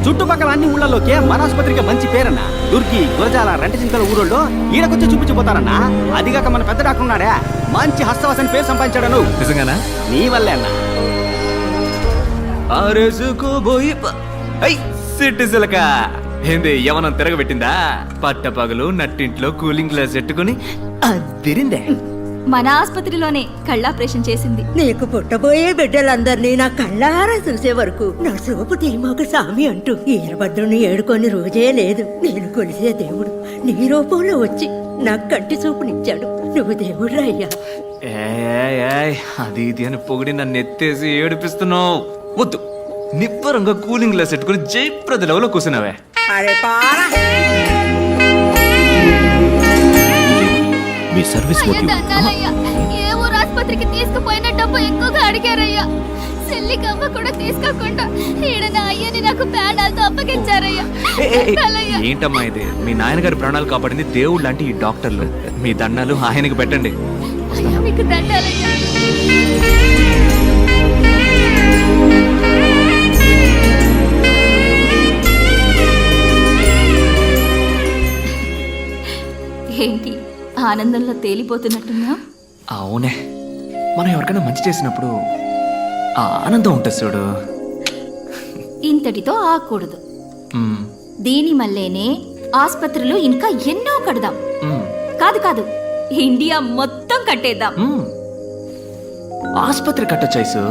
చుట్టుపక్కల అన్ని ఊళ్ళలోకే మన ఆసుపత్రికి మంచి పేరన్నా. దుర్గి, గురజాల, రెంటచింతల ఊరోళ్ళు ఈడకొచ్చి చూపించిపోతారన్నా. అదిగాక మన పెద్ద డాక్టర్ ఉన్నాడే, మంచి హస్తవాసని పేరు సంపాదించాడను. నిజంగానా? నీ వల్లే అన్నా. సిటిజలక ఏంది యవనం తిరగబెట్టిందా? పట్టపగలు నట్టింట్లో కూలింగ్ గ్లాస్ పెట్టుకుని అదిరిందే. మన ఆసుపత్రిలోనే కళ్ళాపరేషన్ చేసింది. నీకు పుట్టబోయే బిడ్డలందరినీ నా కళ్ళారా చూసే వరకు నా చూపు తీమాకు సామి అంటూ ఈరభద్రుని ఏడుకొని రోజే లేదు. నేను కొలిసే దేవుడు నీ రూపంలో వచ్చి నాకు కంటి చూపునిచ్చాడు. నువ్వు దేవుడు అయ్యా. అది ఇది అని పొగిడి నన్ను ఎత్తేసి ఏడిపిస్తున్నావు. వద్దు, నిబ్బరంగా కూలింగ్ గ్లాస్ పెట్టుకుని జయప్రద లెవెల్లో కూర్చున్నావే. అరే పారా మీ సర్వీస్ ఏ ఊరు ఆసుపత్రికి తీసుకుపోయిన డబ్బు ఎక్కువగా అడిగారయ్యా. చెల్లికమ్మ కూడా తీసుకోకుండా ఈడ నా అయ్యని నాకు ప్రాణాలతో అప్పగించారయ్యా. ఏంటమ్మా ఇది? మీ నాయనగారి ప్రాణాలు కాపాడింది దేవుడు లాంటి ఈ డాక్టర్లు. మీ దండాలు ఆయనకి పెట్టండి. అయ్యా మీకు దండాలయ్యా. ఏంటి ఆనందంలో తేలిపోతున్నట్టున్నా? అవునే, మనం ఎవరికైనా మంచి చేసినప్పుడు ఆ ఆనందం ఉంటుంది చూడు. ఇంతటితో ఆకూడదు. దీని మల్లేనే ఆసుపత్రులు ఇంకా ఎన్నో కడదాం. కాదు కాదు, ఇండియా మొత్తం కట్టేద్దాం. ఆసుపత్రి కట్టొచ్చాయిసు,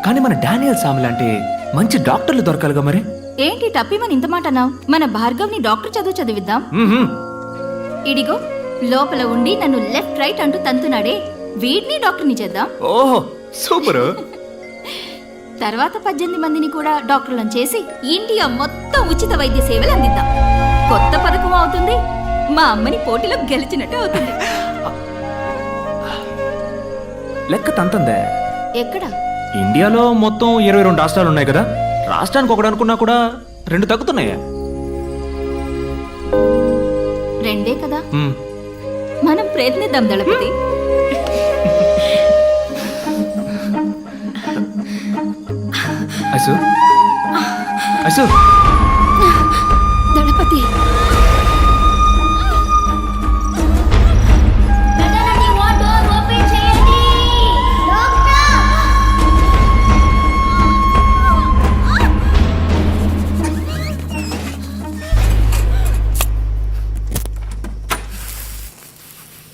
కానీ మన డానియల్ సామి లాంటి మంచి డాక్టర్లు దొరకాలిగా. మరి ఏంటి టప్పిమని ఇంత మాట అన్నావు? మన భార్గవ్ని డాక్టర్ చదివిద్దాం. ఇడిగో లోపల ఉండి నన్ను లెఫ్ట్ రైట్ అంటూ తంతున్నాడే, వీడిని డాక్టర్ని చేద్దాం. ఓహో సూపర్. తర్వాత 18 మందిని కూడా డాక్టర్లను చేసి ఇండియా మొత్తం ఉచిత వైద్య సేవలు అందిద్దాం. కొత్త పథకం అవుతుంది. మా అమ్మని పోటీలో గెలిచినట్టు అవుతుంది. లెక్క తంతందే. ఎక్కడ? ఇండియాలో మొత్తం 22 రాష్ట్రాలు ఉన్నాయి కదా. రాష్ట్రానికి ఒకటి అనుకున్నా కూడా 2 తగ్గుతున్నాయా? 2 కదా. మనం ప్రయత్నిద్దాం దళపతి. ఐసు ఐసు దళపతి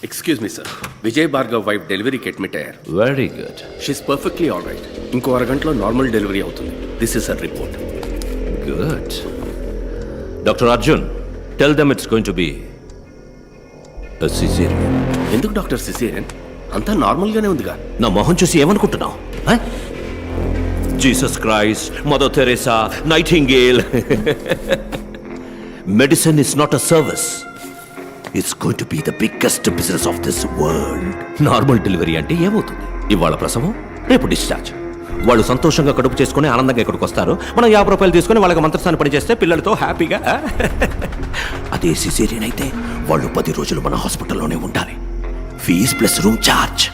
Excuse me, sir. Vijay Bhargav wife delivery ki admit అయ్యారు. Very good. She's perfectly all right. ఇంకో అరగంటలో నార్మల్ డెలివరీ అవుతుంది. This is her report. Good. Doctor Arjun, tell them it's going to be a cesarean. ఎందుకు doctor caesarean? అంతా normal గానే ఉందిగా. నా మొహం చూసి ఏమనుకుంటున్నావు? Jesus Christ, mother Teresa, nightingale. Medicine is not a service. It's going to be the biggest business of this world. Normal delivery అంటే ఏమవుతుంది? ఇవాళ ప్రసవం, రేపు డిశ్చార్జ్. వాళ్ళు సంతోషంగా కడుపు చేసుకుని ఆనందంగా ఇక్కడికి వస్తారు. మనం 50 రూపాయలు తీసుకుని వాళ్ళకి మంత్రస్థానం పని చేస్తే పిల్లలతో హ్యాపీగా. అదే సిజేరియన్ అయితే వాళ్ళు 10 రోజులు మన హాస్పిటల్లోనే ఉండాలి. Fees plus room charge.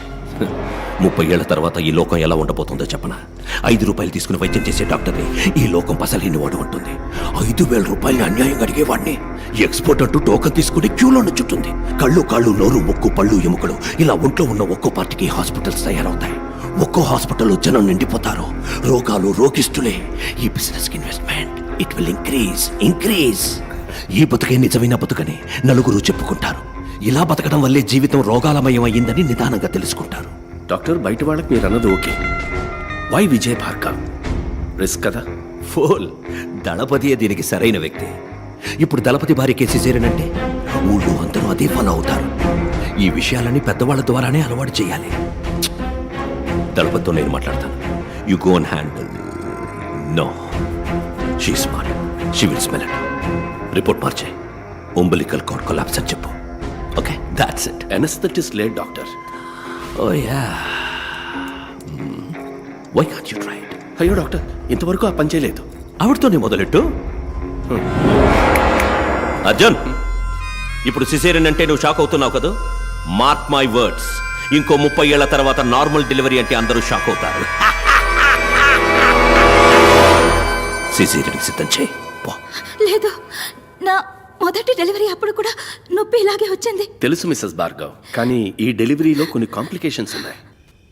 30 ఏళ్ల తర్వాత ఈ లోకం ఎలా ఉండబోతుందో చెప్పనా? 5 రూపాయలు తీసుకుని వైద్యం చేసే డాక్టర్ని ఈ లోకం పసలేని వాడు ఉంటుంది. 5,000 రూపాయలని అన్యాయంగా అడిగేవాడిని ఎక్స్పోర్ట్ అంటూ టోకన్ తీసుకుని క్యూలో నుంచుంటుంది. కళ్ళు, కాళ్ళు, నోరు, ముక్కు, పళ్ళు, ఎముకలు ఇలా ఒంట్లో ఉన్న ఒక్కో పార్టీకి హాస్పిటల్స్ తయారవుతాయి. ఒక్కో హాస్పిటల్లో జనం నిండిపోతారు. రోగాలు, రోగిస్తులే. ఈ బిజినెస్ కి ఇన్వెస్ట్మెంట్ ఇట్ విల్ ఇంక్రీజ్. ఈ బతుకే నిజమైన బతుకని నలుగురు చెప్పుకుంటారు. ఇలా బతకడం వల్లే జీవితం రోగాలమయం అయ్యిందని నిదానంగా తెలుసుకుంటారు. డాక్టర్, బయట వాళ్ళకి మీరు అన్నది okay. Why Vijay Bhargav? Risk కదా. ఫోల్. దళపతియే దీనికి సరైన వ్యక్తి. ఇప్పుడు దళపతి భార్యకే సిజేరియన్ అంటే ఊళ్ళో అందరూ అదే ఫాలో అవుతారు. ఈ విషయాలన్నీ పెద్దవాళ్ళ ద్వారానే అలవాటు చేయాలి. దళపతితో నేను మాట్లాడతాను. You go and handle. No, she smart, she will smell it. Report మార్చే. umbilical cord collapse అని చెప్పు. Okay, that's it. Anaesthetist late doctor. Oh yeah. Why can't you try it? అయ్యో డాక్టర్, ఇంతవరకు ఆ పని చేయలేదు. ఆవిడతోనే మొదలెట్టు. అర్జున్, ఇప్పుడు సిజేరియన్ అంటే నువ్వు షాక్ అవుతున్నావు కదా? మార్క్ మై వర్డ్స్, ఇంకో 30 ఏళ్ల తర్వాత నార్మల్ డెలివరీ అంటే అందరూ షాక్ అవుతారు. సిజేరియన్ సిద్ధం చేయి పో. లేదు, నా మొదటి డెలివరీ అప్పుడు కూడా నొప్పి ఇలాగే వచ్చింది. తెలుసు మిస్సెస్ భార్గవ్, కానీ ఈ డెలివరీలో కొన్ని కాంప్లికేషన్స్ ఉన్నాయి.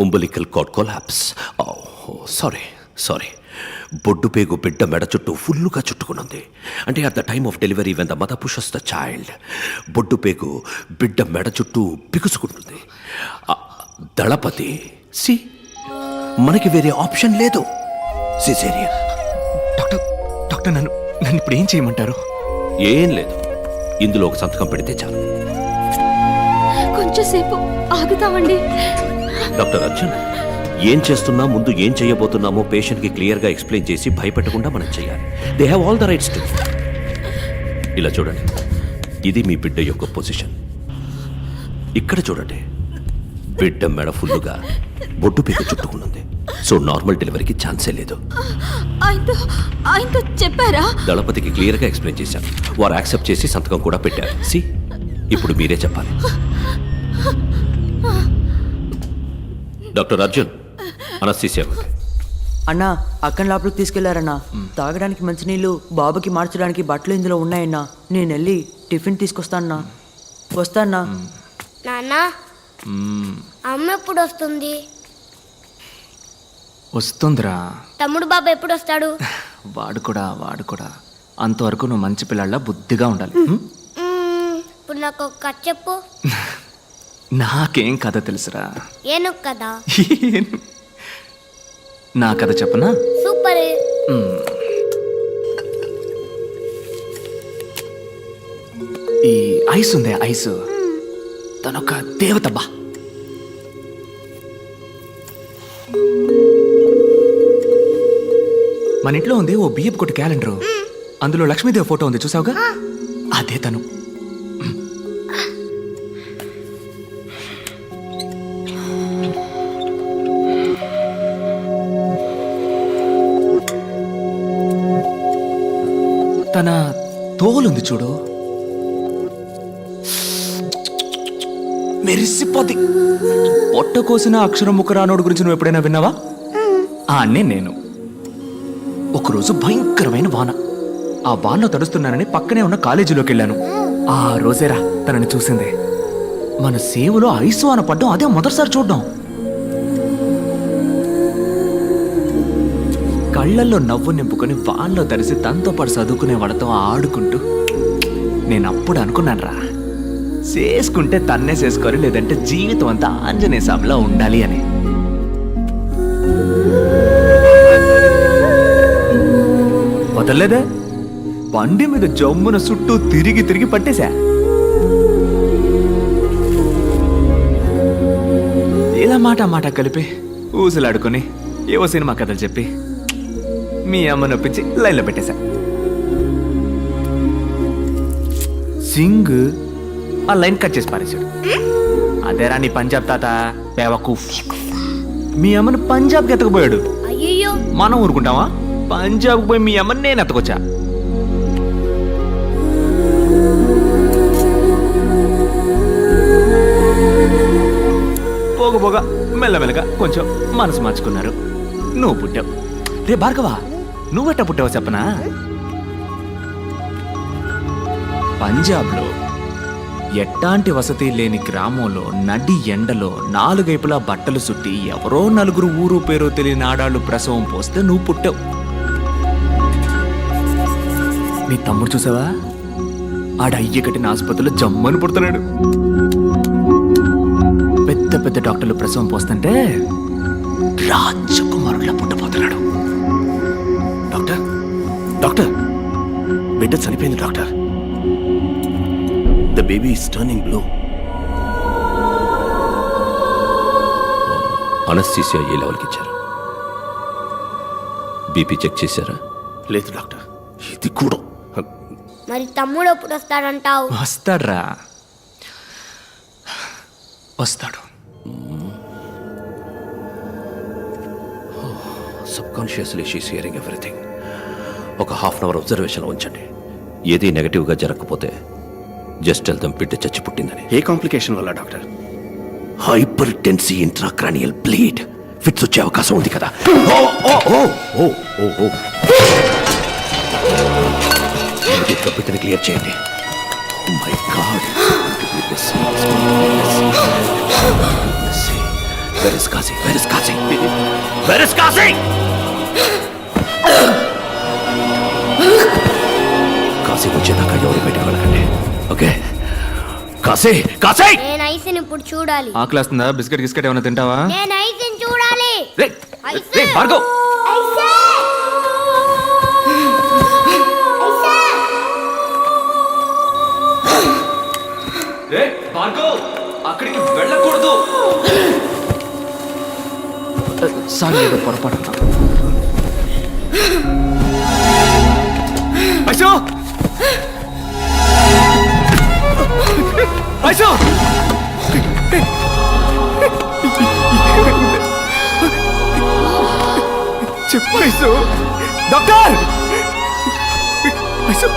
umbilical cord collapse. సారీ బొడ్డు పేగు బిడ్డ మెడ చుట్టూ ఫుల్లుగా చుట్టుకునుంది. అంటే at the time of delivery when the mother pushes the child, బొడ్డు పేగు బిడ్డ మెడ చుట్టూ బిగుసుకుంటుంది. దళపతి సి మనకి వేరే ఆప్షన్ లేదు, సిజేరియన్. డాక్టర్ నన్ను ఇప్పుడు ఏం చేయమంటారు? ఏం లేదు, ఇందులో ఒక సంతకం పెడితే చాలు. కొంచెం సేపు ఆగుతామండి. డాక్టర్ అర్జున్, ఏం చేస్తున్నా ముందు ఏం చేయబోతున్నామో పేషెంట్కి క్లియర్గా ఎక్స్ప్లెయిన్ చేసి భయపెట్టకుండా మనం చేయాలి. They have all the rights to. ఇలా చూడండి, ఇది మీ బిడ్డ యొక్క పొజిషన్. ఇక్కడ చూడండి, బిడ్డ మెడ ఫుల్లుగా బొడ్డు పీక చుట్టుకున్నది. సో నార్మల్ డెలివరీకి ఛాన్సే లేదు. ఆయనతో చెప్పారా? దళపతికి క్లియర్గా ఎక్స్ప్లెయిన్ చేశాను. వారు యాక్సెప్ట్ చేసి సంతకం కూడా పెట్టారు. సి ఇప్పుడు మీరే చెప్పాలి. డాక్టర్ అర్జున్, అనస్థీసియా అన్నా, అక్కని లోపలికి తీసుకెళ్లారన్నా. తాగడానికి మంచినీళ్ళు, బాబుకి మార్చడానికి బట్టలు ఇందులో ఉన్నాయన్నా. నేను వెళ్ళి టిఫిన్ తీసుకొస్తానన్నా. వస్తానా? నాన్న, అమ్మ ఎప్పుడు వస్తుంది? వస్తుందిరా. తమ్ముడు బాబు ఎప్పుడు వస్తాడు? వాడు కూడా అంతవరకు నువ్వు మంచి పిల్లల్లా బుద్ధిగా ఉండాలి. ఇప్పుడు నాకు ఒక కథ చెప్పు. నాకేం కథ తెలుసురా? ఏను కదా? నా కథ చెప్పనా? సూపర్. ఈ ఐస్ ఉందే, ఐస్ తనొక దేవతబ్బా. మన ఇంట్లో ఉంది ఓ బియ్యపు కొట్టు క్యాలెండరు. అందులో లక్ష్మీదేవి ఫోటో ఉంది, చూసావుగా? అదే తను. తన తోలుంది చూడు, మెరిసిపోద్ది. పొట్ట కోసిన అక్షరం ముక్క రానోడు గురించి నువ్వు ఎప్పుడైనా విన్నావా? నేను ఒకరోజు భయంకరమైన వాన. ఆ వానలో తడుస్తున్నానని పక్కనే ఉన్న కాలేజీలోకి వెళ్ళాను. ఆ రోజేరా తనని చూసింది. మన సేవలో ఐసు వాన పడ్డం అదే మొదటిసారి చూడ్డం. కళ్ళల్లో నవ్వు నింపుకొని వానలో తడిసి తనతో పాటు చదువుకునే వాళ్ళతో ఆడుకుంటూ నేను అప్పుడు అనుకున్నాను రా, చేసుకుంటే తన్నే చేసుకోవాలి, లేదంటే జీవితం అంతా ఆంజనేయ స్వామిలా ఉండాలి అని. వదలలేదే, బండి మీద జమ్మున చుట్టూ తిరిగి పట్టేశా. ఇలా మాట కలిపి ఊసులాడుకొని ఏవో సినిమా కథలు చెప్పి మీ అమ్మ నొప్పించి లైన్లో పెట్టేశా. సింగ్ ఆ లైన్ కట్ చేసి పారేశాడు. అదేరా నీ పంజాబ్ తాత బేవకూఫ్. మీ అమ్మని పంజాబ్కి ఎత్తకపోయాడు. అయ్యో, మనం ఊరుకుంటావా? పంజాబ్కి పోయి మీ అమ్మని నేను ఎత్తకొచ్చా. పోగ మెల్లమెల్లగా కొంచెం మనసు మార్చుకున్నారు. నువ్వు పుట్టావు. రే భార్గవా, నువ్వెట్టా పుట్టావో చెప్పనా? పంజాబ్లో ఎట్టాంటి వసతి లేని గ్రామంలో నడి ఎండలో 4 వైపులా బట్టలు చుట్టి ఎవరో 4 ఊరు పేరో తెలియని ఆడాళ్ళు ప్రసవం పోస్తే నువ్వు పుట్టావు. నీ తమ్ముడు చూసావా? ఆడ అయ్య కట్టిన ఆసుపత్రిలో జమ్మని పుడుతున్నాడు. పెద్ద డాక్టర్లు ప్రసవం పోస్తుంటే రాజకుమారులా పుట్టబోతున్నాడు. డాక్టర్, బిడ్డ చనిపోయింది doctor. The baby is turning blue. Anaesthesia ఏ లెవెల్కి ఇచ్చారు? బీపీ చెక్ చేశారా? లేదు డాక్టర్, ఇది కూడా. మరి తమ్ముడు ఎప్పుడు వస్తాడంటావు? వస్తాడు. Subconsciously she's hearing everything. ఒక హాఫ్ అన్ అవర్ అబ్జర్వేషన్లో ఉంచండి. ఏది నెగటివ్గా జరగకపోతే జస్ట్ వెళ్తాం బిడ్డ చచ్చి పుట్టిందని. ఏ కాంప్లికేషన్ వల్ల doctor? Hypertensive intracranial bleed. Fits వచ్చే అవకాశం ఉంది కదా. ఈ దెబ్బతిని క్లియర్ చేయండి. Oh my god, where is Kashi? Where is Kashi? Where is Kashi? Kashi వచ్చేదాకా ఎవరు బయటకు వెళ్ళకండి, ఓకే? కాశీ, కాశీ! నేను ఐస్ని ఇప్పుడు చూడాలి. ఆకలేస్తుందా? బిస్కెట్ గిస్కెట్ ఏమైనా తింటావా? నేను ఐస్ని చూడాలి. రేయ్, రేయ్, భార్గవ్! రేయ్, భార్గవ్, అక్కడికి వెళ్ళకూడదు. సారీ, ఏదో పొరపాటు. ఐసు! ఐసు! చెప్పు ఐసు! డాక్టర్! ఐసు!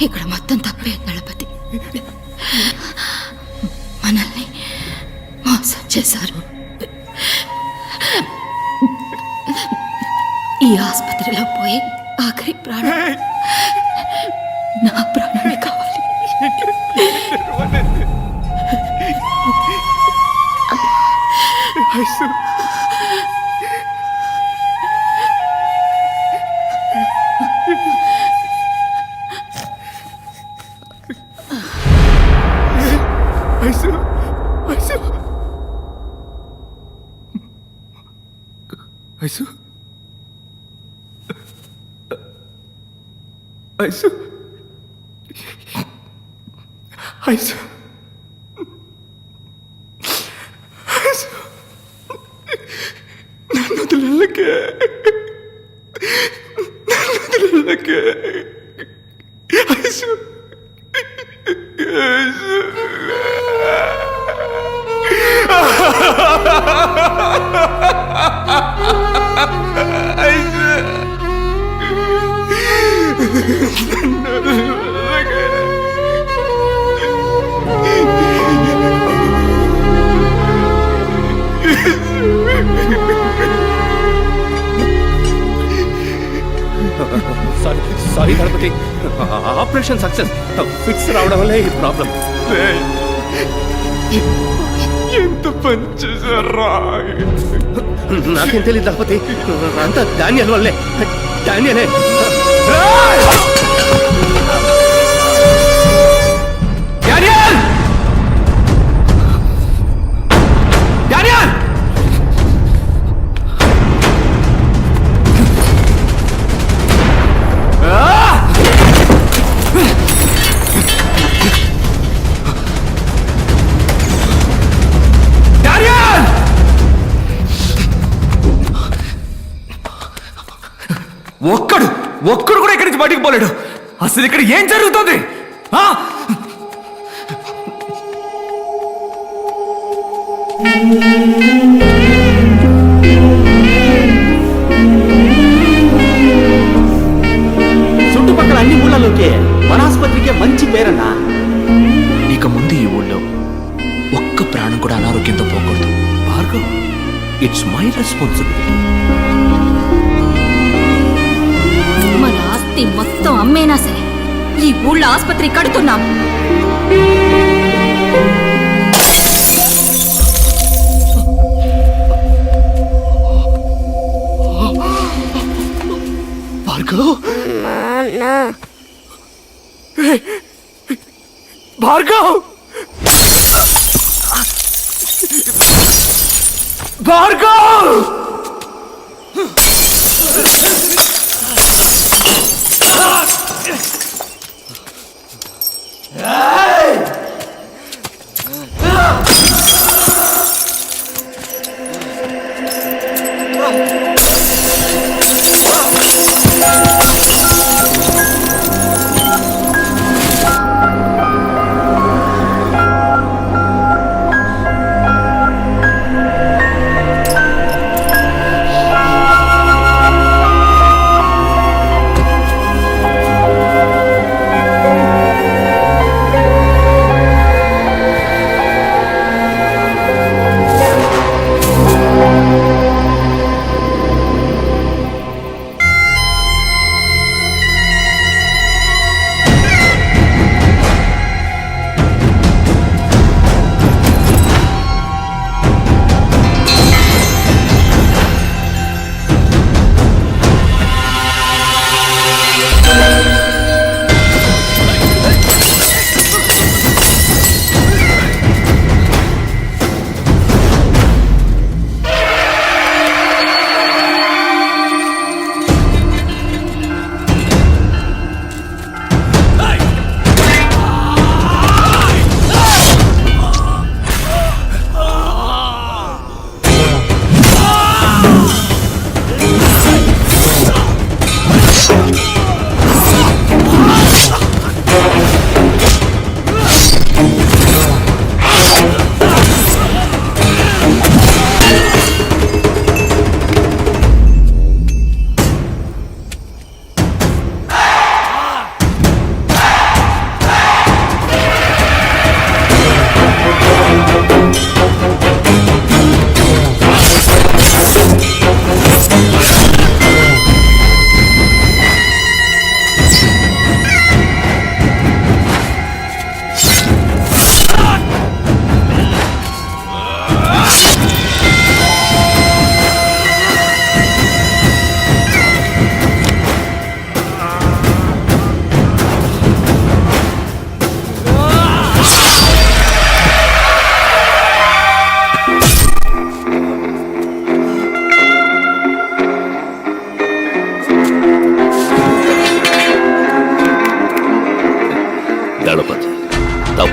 ఇక్కడ మొత్తం తప్పే దళపతి. మనల్ని మోసం చేశారు. ఈ ఆసుపత్రిలో పోయి ఆఖరి ప్రాణం నా ప్రాణమే కావాలి. ఐసు! ఐసు! ఐసు! ఐసు! ఐసు! ఐసు! ఐసు! నన్ను వదిలేళ్ళకే, నన్ను వదిలేళ్ళకే. Aisu! Aisu! Aisu! Sorry Ganapati, operation success. Fits రావడం వల్ల ఈ ప్రాబ్లం. ఎంత పని చేశారా? నాకేం తెలియదు గణపతి, అంతా డానియల్ వల్లే. డానియలే. డానియల్! డానియల్! డానియల్! ఒక్కడు కూడా ఇక్కడి నుంచి బయటికి పోలేడు. అసలు ఇక్కడ ఏం జరుగుతుంది? చుట్టుపక్కల అన్ని ఊళ్ళలోకే మన ఆసుపత్రికే మంచి పేరన్నా. ఇక ముందు ఈ ఊళ్ళో ఒక్క ప్రాణం కూడా అనారోగ్యంతో పోకూడదు. Bhargav, it's my responsibility. మన ఆస్తి మొత్తం అమ్మేనా సరే ఈ ఊళ్ళో ఆసుపత్రి కడుతున్నాం. భార్గవ్! భార్గవ్! భార్గవ్!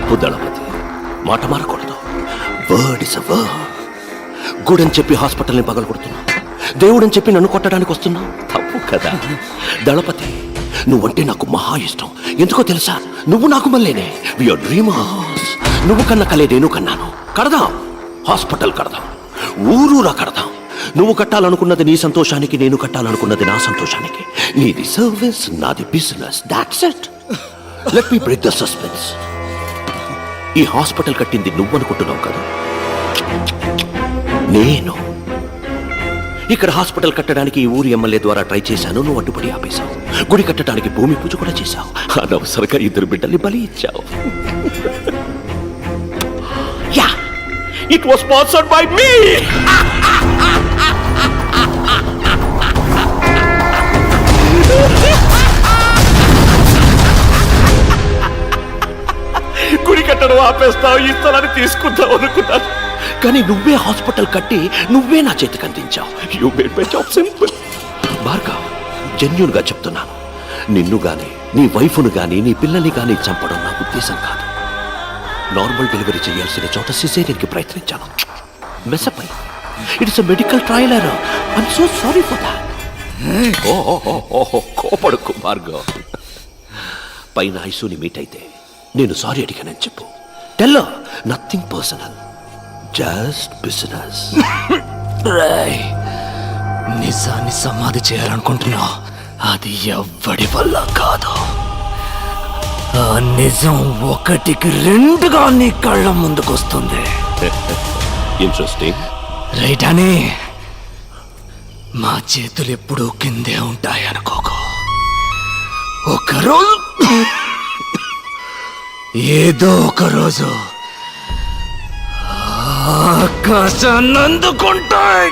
తప్పు దళపతి, మాట మారకూడదు. Word is a word. గుడని చెప్పి హాస్పిటల్ని పగలగొడుతున్నావు, దేవుడని చెప్పి నన్ను కొట్టడానికి వస్తున్నావు. తప్పు కదా దళపతి. నువ్వంటే నాకు మహా ఇష్టం. ఎందుకో తెలుసా? నువ్వు నాకు మళ్ళీనే. VR dreamers. నువ్వు కన్న కలే నేను కన్నాను. కడదాం, హాస్పిటల్ కడదాం, ఊరూరా కడదాం. నువ్వు కట్టాలనుకున్నది నీ సంతోషానికి, నేను కట్టాలనుకున్నది నా సంతోషానికి. నీది సర్వీస్, నాది business. That's it. Let me break the suspense. ఈ హాస్పిటల్ కట్టింది నువ్వు అనుకుంటున్నావు కదా, నేను. ఇక్కడ హాస్పిటల్ కట్టడానికి ఈ ఊరి ఎమ్మెల్యే ద్వారా ట్రై చేశాను, నువ్వు అడ్డుపడి ఆపేశావు. గుడి కట్టడానికి భూమి పూజ కూడా చేశావు. అనవసరంగా 2 బిడ్డల్ని బలి ఇచ్చావు. Yeah, it was sponsored by me. గుడి కట్టడం ఆపేస్తావు, ఈ స్థలాన్ని తీసుకుంటావు అనుకున్నాను. కానీ నువ్వే హాస్పిటల్ కట్టి నువ్వే నా చేతికి అందించావు. You made my job simple. Bhargav, genuine గా చెప్తున్నాను, నిన్ను గాని, నీ వైఫ్ను గాని, నీ పిల్లల్ని గాని చంపడం నా ఉద్దేశం కాదు. నార్మల్ డెలివరీ చేయాల్సిన చోట సిజేరియన్కి ప్రయత్నించాను. మెసపై it's a medical trial error. I'm so sorry for that. కోపడుకు భార్గవ్. పైన ఐసూని మీట్ అయితే నేను సారీ అడిగానని చెప్పు. Tell nothing personal, just business. నిజాన్ని సమాధి చేయాలనుకుంటున్నావు, అది ఎవ్వడి వల్ల కాదు. ఆ నిజం 1కి 2గా నీ కళ్ళ ముందుకొస్తుంది. ఇంట్రెస్టింగ్. రైట్ అని మా చేతులు ఎప్పుడూ కిందే ఉంటాయి అనుకోకు. ఒకరోజు ఏదో ఒక రోజు ఆకాశాన్ని అందుకుంటాయి.